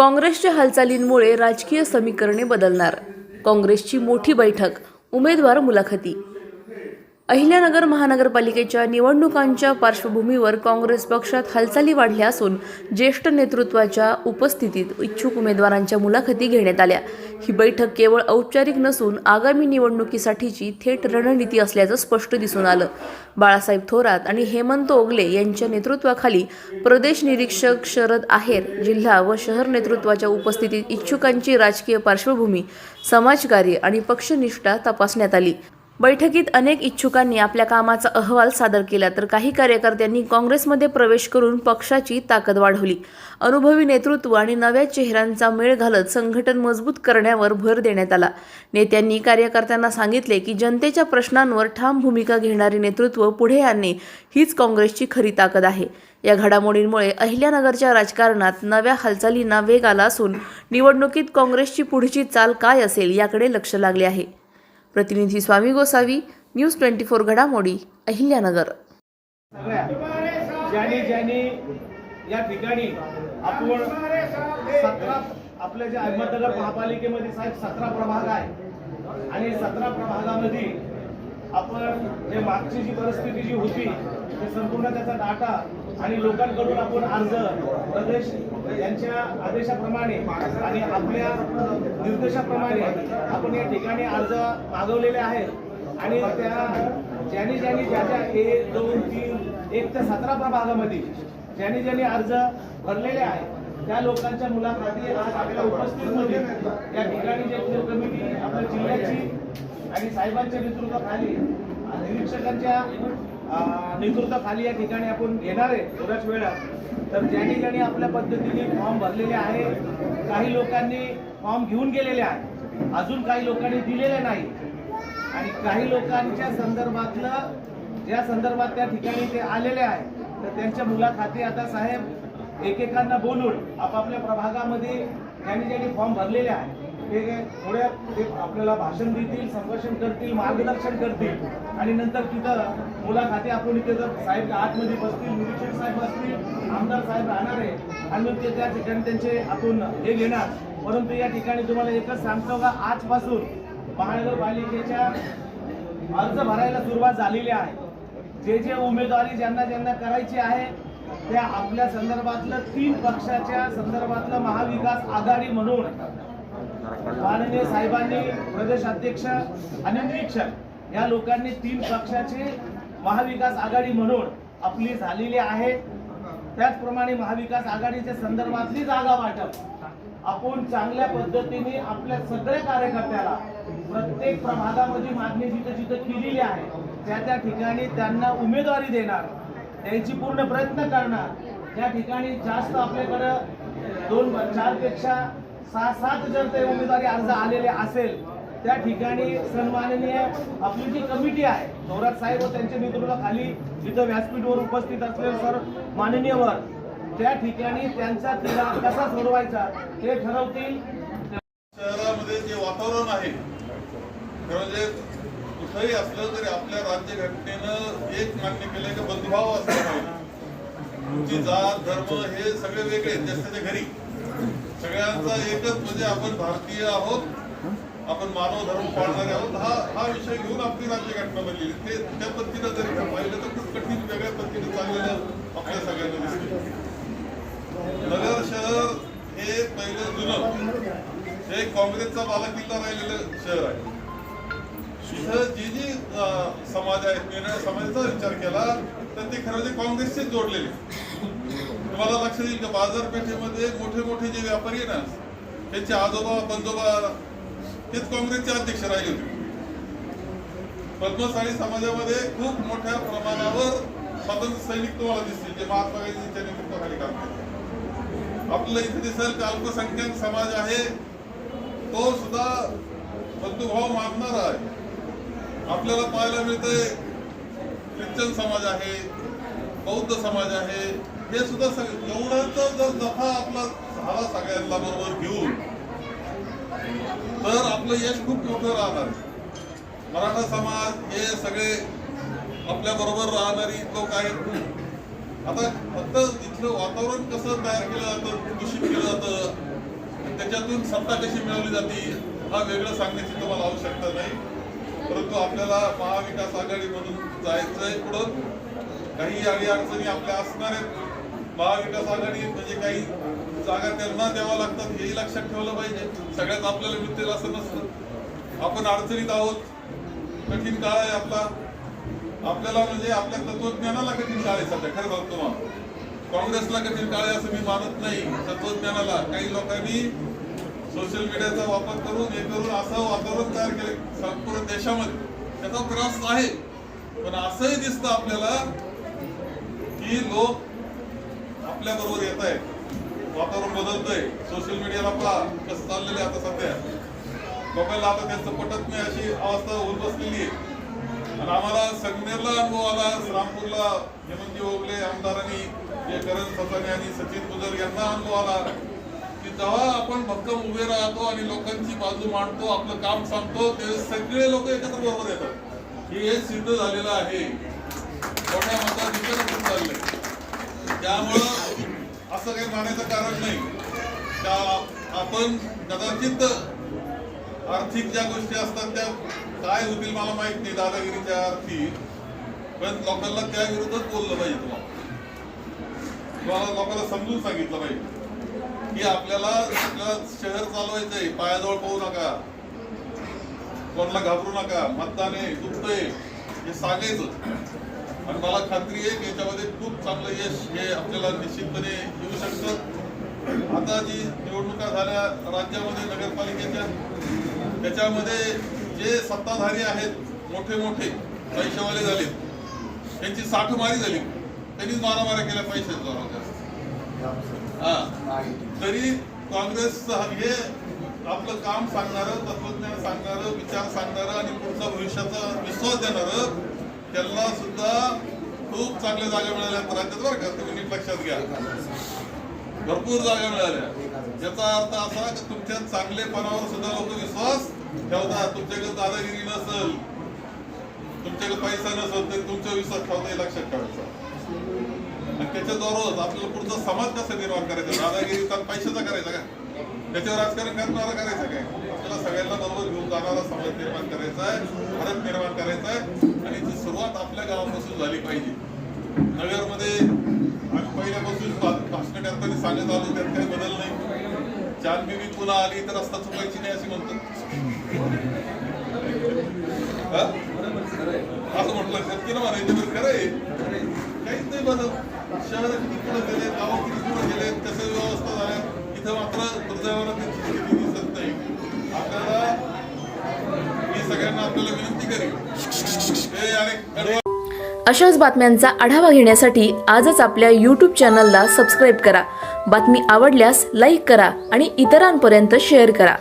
काँग्रेसच्या हालचालींमुळे राजकीय समीकरणे बदलणार. काँग्रेसची मोठी बैठक, उमेदवार मुलाखती. अहिल्यानगर महानगरपालिकेच्या निवडणुकांच्या पार्श्वभूमीवर काँग्रेस पक्षात हालचाली वाढल्या असून ज्येष्ठ नेतृत्वाच्या उपस्थितीत इच्छुक उमेदवारांच्या मुलाखती घेण्यात आल्या. ही बैठक केवळ औपचारिक नसून आगामी निवडणुकीसाठीची थेट रणनीती असल्याचं स्पष्ट दिसून आलं. बाळासाहेब थोरात आणि हेमंत ओगले यांच्या नेतृत्वाखाली प्रदेश निरीक्षक शरद आहेर, जिल्हा व शहर नेतृत्वाच्या उपस्थितीत इच्छुकांची राजकीय पार्श्वभूमी, समाजकार्य आणि पक्षनिष्ठा तपासण्यात आली. बैठकीत अनेक इच्छुकांनी आपल्या कामाचा अहवाल सादर केला, तर काही कार्यकर्त्यांनी काँग्रेसमध्ये प्रवेश करून पक्षाची ताकद वाढवली. अनुभवी नेतृत्व आणि नव्या चेहऱ्यांचा मेळ घालत संघटन मजबूत करण्यावर भर देण्यात आला. नेत्यांनी कार्यकर्त्यांना सांगितले की जनतेच्या प्रश्नांवर ठाम भूमिका घेणारे नेतृत्व पुढे आणणे हीच काँग्रेसची खरी ताकद आहे. या घडामोडींमुळे अहिल्यानगरच्या राजकारणात नव्या हालचालींना वेग आला असून निवडणुकीत काँग्रेसची पुढची चाल काय असेल याकडे लक्ष लागले आहे. प्रतिनिधी स्वामी गोसावी, न्यूज 24 घडामोडी, अहिल्यानगर. ज्यांनी या ठिकाणी आपण 17 आपल्या जे अहमदनगर महापालिकेमध्ये साहेब 17 प्रभाग आहे आणि 17 प्रभागामध्ये आपण जे मागची जी परिस्थिती जी होती ते संपूर्ण त्याचा डाटा आणि लोकांकडून आपण अर्ज प्रदेश यांच्या आदेशाप्रमाणे आणि आपल्या निर्देशाप्रमाणे आपण या ठिकाणी अर्ज मागवलेले आहेत आणि त्या ज्यांनी ज्या 1, 2, 3, 1 ते 17 प्रभागामध्ये ज्यांनी अर्ज भरलेले आहेत त्या लोकांच्या मुलाखती आज आपल्या उपस्थितीमध्ये या ठिकाणी जे कमिटी आपल्या जिल्ह्याची आणि साहेबांच्या नेतृत्वाखाली निरीक्षकांच्या नेतृत्वाखाली या ठिकाणी आपण घेणार आहे थोड्याच वेळात. तर ज्यांनी आपल्या पद्धतीने फॉर्म भरलेले आहे, काही लोकांनी फॉर्म घेऊन गेलेले आहे, अजून काही लोकांनी दिलेले नाही आणि काही लोकांच्या संदर्भातलं ज्या संदर्भात त्या ठिकाणी ते आलेले आहे तर त्यांच्या मुलाखती आता साहेब एकेकांना बोलून आपापल्या प्रभागामध्ये ज्यांनी फॉर्म भरलेले आहे ते थोड्या ते आपल्याला भाषण देतील, संभाषण करतील, मार्गदर्शन करतील आणि नंतर तिथं मुलाखती आपण इथे जर साहेब आतमध्ये बसतील, निरीक्षक साहेब असतील, आमदार साहेब राहणार आहे आणि मग ते त्या ठिकाणी त्यांचे आपण हे घेणार. परंतु या ठिकाणी तुम्हाला एकच सांगतो का आजपासून महानगरपालिकेच्या अर्ज भरायला सुरुवात झालेली आहे. जे उमेदवारी ज्यांना करायची आहे त्या आपल्या संदर्भातलं 3 पक्षाच्या संदर्भातलं महाविकास आघाडी म्हणून माननीय साहेबांनी प्रदेश अध्यक्ष आणि निरीक्षक या लोकांनी 3 पक्षाचे महाविकास आघाडी म्हणून आपली झालेली आहे. त्याचप्रमाणे महाविकास आघाडीच्या संदर्भातली जागा वाटप आपण चांगल्या पद्धतीने आपल्या सगळ्या कार्यकर्त्याला प्रत्येक प्रभागामध्ये मागणी जिथं केलेली आहे त्या ठिकाणी त्यांना उमेदवारी देणार, त्यांची पूर्ण प्रयत्न करणार. त्या ठिकाणी जास्त आपल्याकडे 2-4 पेक्षा 6-7 जर ते उमेदवारी अर्ज आलेले असेल त्या ठिकाणी सन्माननीय आपली जी कमिटी आहे थोरात साहेब व त्यांच्या नेतृत्वाखाली जिथं व्यासपीठवर उपस्थित असलेले सर माननीयवर त्या ठिकाणी त्यांचा तिढा कसा सोडवायचा ते ठरवतील. शहरामध्ये जे वातावरण आहे म्हणजे कुठेही असलं तरी आपल्या राज्यघटनेनं एक मान्य केलंय की बंधुभाव असला पाहिजे. तुमची जात धर्म हे सगळे वेगळे त्याच्या घरी सगळ्यांचा एकच म्हणजे आपण भारतीय आहोत, आपण मानव धर्म पाळणारे आहोत हा विषय घेऊन आपली राज्यघटना बनलेली. ते त्या पद्धतीनं जरी पाहिलं तर खूप कठीण वेगळ्या पद्धतीने चाललेलं आपल्या सगळ्यांना दिसतं. नगर शहर हे पहिलं जुनं हे काँग्रेसचा बालेकिल्ला राहिलेलं शहर आहे. इथं जी समाज आहेत निर्णय समाजाचा विचार केला तर ते खरं म्हणजे काँग्रेसचे जोडलेले. तुम्हाला लक्षात येईल की बाजारपेठेमध्ये मोठे जे व्यापारी आहे ना त्यांचे आजोबा बंजोबा तेच काँग्रेसचे अध्यक्ष राहिले होते. पद्मशाली समाजामध्ये खूप मोठ्या प्रमाणावर स्वातंत्र्य सैनिक तुम्हाला दिसतील जे महात्मा गांधींच्या नेतृत्वाखाली काम करतात. आपल्याला इथे दिसेल की अल्पसंख्याक समाज आहे तो सुद्धा बंधुभाव मानणारा आहे. आपल्याला पाहायला मिळतंय ख्रिश्चन समाज आहे, बौद्ध समाज आहे, हे सुद्धा एवढाचा जर जफा आपला झाला सगळ्यांना बरोबर घेऊन तर आपलं यश खूप मोठं राहणार. मराठा समाज हे सगळे आपल्या बरोबर राहणारी लोक आहेत. आता फक्त इथलं वातावरण कसं तयार केलं जातं, दूषित केलं जातं त्याच्यातून सत्ता कशी मिळवली जाते हा वेगळं सांगण्याची तुम्हाला आवश्यकता नाही, परंतु आपल्याला महाविकास आघाडीमधून जायचंय पुढं. काही अडीअडचणी आपल्या असणार आहेत. महाविकास आघाडी म्हणजे काही जागा त्यांना द्याव्या लागतात हेही लक्षात ठेवलं पाहिजे. सगळ्यात आपल्याला मिळतील असं नसतं. आपण अडचणीत आहोत, कठीण काळ आहे आपल्याला म्हणजे आपल्या तत्वज्ञानाला कठीण काळ आहे सध्या. खरं सांगतो तुम्हाला, काँग्रेसला कठीण काळ आहे असं मी मानत नाही. तत्वज्ञानाला काही लोकांनी सोशल मीडियाचा वापर करून हे करून असं वातावरण तयार केले संपूर्ण देशामध्ये. त्याचा त्रास आहे, पण असंही दिसतं आपल्याला की लोक आपल्या बरोबर येत आहेत. वातावरण बदलतंय. सोशल मीडियाला पहा कसं चाललेलं आहे आता सध्या. लोकांना आता त्यांचं पटत नाही अशी अवस्था होऊन बसलेली आहे. आणि आम्हाला संगमेरला अनुभव आला, श्रामपूरला हेमंतजी ओगले आमदारांनी, करण ससाने आणि सचिन गुजर यांना अनुभव आला की जेव्हा आपण भक्कम उभे राहतो आणि लोकांची बाजू मांडतो, आपलं काम सांगतो, ते सगळे लोक एकत्र बरोबर येतात. हे सिद्ध झालेलं आहे. मोठ्या मताधिक्यानं चाललंय. त्यामुळं असं काही मानायचं कारण नाही. त्या आपण कदाचित आर्थिक ज्या गोष्टी असतात त्या काय होतील मला माहित नाही, दादागिरीच्या अर्थी, पण लोकांना त्या विरोधात बोललं पाहिजे. तुम्हाला लोकांना समजून सांगितलं पाहिजे की आपल्याला शहर चालवायचंय. पायाजवळ पाहू नका, कोणाला घाबरू नका, मतदान आहे, दुखतंय हे सांगायचं. आणि मला खात्री आहे की याच्यामध्ये खूप चांगलं यश हे आपल्याला निश्चितपणे येऊ शकतं. आता जी निवडणुका झाल्या राज्यामध्ये नगरपालिकेच्या, त्याच्यामध्ये जे सत्ताधारी आहेत मोठे मोठे पैशावाले झाले, त्यांची साठमारी झाली. त्यांनीच मारामाऱ्या केल्या पैशाच्या तरी काँग्रेस हे आपलं काम सांगणारं, तत्वज्ञान सांगणारं, विचार सांगणारं आणि पुढचा भविष्याचा विश्वास देणारं, त्यांना सुद्धा खूप चांगल्या जागा मिळाल्या राज्यात बरं का. तुम्ही नीट लक्षात घ्या, भरपूर जागा मिळाल्या. याचा अर्थ असा की तुमच्या चांगलेपणावर सुद्धा लोक विश्वास ठेवतात. तुमच्याकडे दादागिरी नसेल, तुमच्याकडे पैसा नसेल तरी तुमचा विश्वास ठेवता हे लक्षात ठेवायचा. आणि त्याच्याद्वारे आपल्याला पुढचा समाज कसा निर्माण करायचा. दादागिरीचा पैशाचा करायचा का, त्याच्यावर राजकारण करणारा करायचं काय. आपल्याला सगळ्यांना बरोबर घेऊन जाणारा समाज निर्माण करायचा आहे, भारत निर्माण करायचा आहे. आणि ती सुरुवात आपल्या गावापासून झाली पाहिजे. नगरमध्ये आम्ही पहिल्यापासून भाषण करताना सांगत आलो, त्यात काही बदल नाही. जानबीबी पुन्हा आली तर रस्ता चुकायची नाही अशी म्हणतात. असं म्हटलं शक्य ना म्हणायचं, तर खरं आहे. काहीच नाही बदल. शहर किती पुढे गेले, गाव किती पुढे गेले, कसं व्यवस्था झाल्या, इथं मात्र दुर्दैवाला त्यांची स्थिती दिसत नाही. आपल्याला मी सगळ्यांना आपल्याला विनंती करेन, अशाच बातम्यांचा आढावा घेण्यासाठी आजच आपल्या YouTube चॅनलला सबस्क्राईब करा. बातमी आवडल्यास लाईक करा आणि इतरांपर्यंत शेअर करा.